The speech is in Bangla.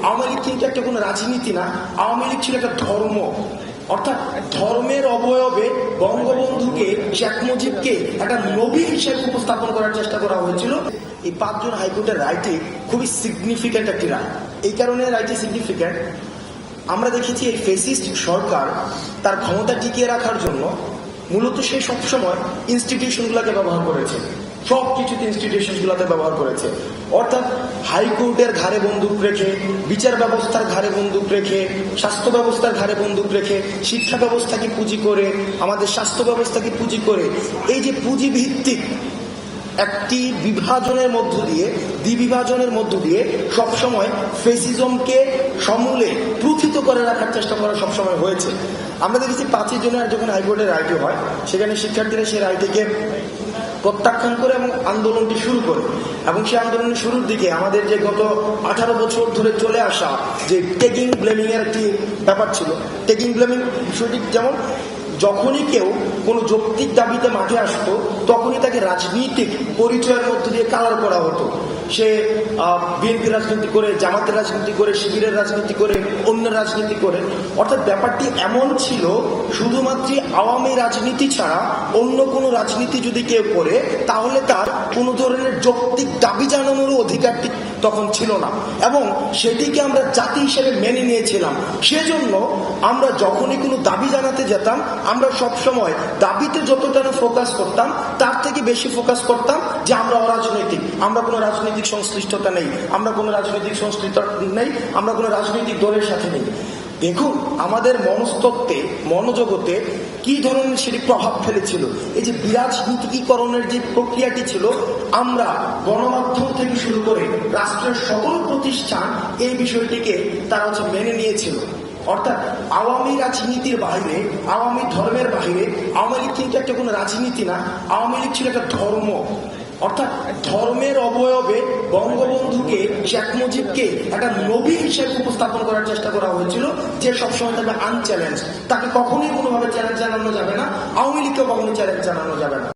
আওয়ামী লীগ কিন্তু একটা কোনো রাজনীতি না, আওয়ামী লীগ ছিল একটা ধর্ম। অর্থাৎ ধর্মের অবয়বে বঙ্গবন্ধুকে, শেখ মুজিবকে একটা নবী হিসেবে উপস্থাপন করার চেষ্টা করা হয়েছিল। এই 5 জন হাইকোর্টের রায়টি খুবই সিগনিফিক্যান্ট একটি রায়। এই কারণে রায়টি সিগনিফিক্যান্ট, আমরা দেখেছি এই ফেসিস্ট সরকার তার ক্ষমতা টিকিয়ে রাখার জন্য মূলত সে সবসময় ইনস্টিটিউশনগুলোকে ব্যবহার করেছে, সব কিছুতে ইনস্টিটিউশনগুলোতে ব্যবহার করেছে। অর্থাৎ হাইকোর্টের ঘাড়ে বন্দুক রেখে, বিচার ব্যবস্থার ঘাড়ে বন্দুক রেখে, স্বাস্থ্য ব্যবস্থার ঘাড়ে বন্দুক রেখে, শিক্ষা ব্যবস্থাকে পুঁজি করে, আমাদের স্বাস্থ্য ব্যবস্থাকে পুঁজি করে, এই যে পুঁজি ভিত্তিক একটি বিভাজনের মধ্য দিয়ে, দ্বিবিভাজনের মধ্য দিয়ে সবসময় ফেসিজমকে সমূলে প্রথিত করে রাখার চেষ্টা করা সবসময় হয়েছে। আমরা দেখেছি 5 জনের যখন হাইকোর্টের রায়টি হয়, সেখানে শিক্ষার্থীরা সেই রায়টিকে প্রত্যাখ্যান করে এবং আন্দোলনটি শুরু করে। এবং সেই আন্দোলনের শুরুর দিকে আমাদের যে গত 18 বছর ধরে চলে আসা যে টেকিং ব্লেমিং এর একটি ব্যাপার ছিল, টেকিং ব্লেমিং বিষয়টি যেমন যখনই কেউ কোনো যৌক্তিক দাবিতে মাঠে আসতো, তখনই তাকে রাজনৈতিক পরিচয়ের মধ্য দিয়ে কালার করা হতো। সে বিএনপির রাজনীতি করে, জামাতের রাজনীতি করে, শিবিরের রাজনীতি করে, অন্য রাজনীতি করে। অর্থাৎ ব্যাপারটি এমন ছিল, শুধুমাত্র আওয়ামী রাজনীতি ছাড়া অন্য কোনো রাজনীতি যদি কেউ করে, তাহলে তার কোনো ধরনের যৌক্তিক দাবি জানানোর অধিকারটি তখন ছিল না, এবং সেটিকে আমরা জাতি হিসেবে মেনে নিয়েছিলাম। সেজন্য আমরা যখনই কোনো দাবি জানাতে যেতাম, আমরা সবসময় দাবিতে যতটা ফোকাস করতাম, তার থেকে বেশি ফোকাস করতাম যে আমরা অরাজনৈতিক, আমরা কোনো রাজনৈতিক সংশ্লিষ্টতা নেই, আমরা কোনো রাজনৈতিক সংশ্লিষ্টতা নেই, আমরা কোনো রাজনৈতিক দলের সাথে নেই। দেখুন আমাদের মনস্তত্ত্বে, মনোজগতে কি ধরনের সেটি প্রভাব ফেলেছিল। এই যে বিরাজনীতিকরণের যে প্রক্রিয়াটি ছিল, আমরা গণমাধ্যম থেকে শুরু করে রাষ্ট্রের সকল প্রতিষ্ঠান এই বিষয়টিকে তারা মেনে নিয়েছিল। অর্থাৎ আওয়ামী রাজনীতির বাইরে, আওয়ামী ধর্মের বাইরে আওয়ামী লীগ কিন্তু একটা কোনো রাজনীতি না, আওয়ামী লীগ ছিল একটা ধর্ম। অর্থাৎ ধর্মের অবয়বে বঙ্গবন্ধুকে, শেখ মুজিবকে একটা নবী হিসেবে উপস্থাপন করার চেষ্টা করা হয়েছিল, যে সবসময় থাকবে আনচ্যালেঞ্জ। তাকে কখনোই কোনোভাবে চ্যালেঞ্জ জানানো যাবে না, আওয়ামী লীগকে কখনোই চ্যালেঞ্জ জানানো যাবে না।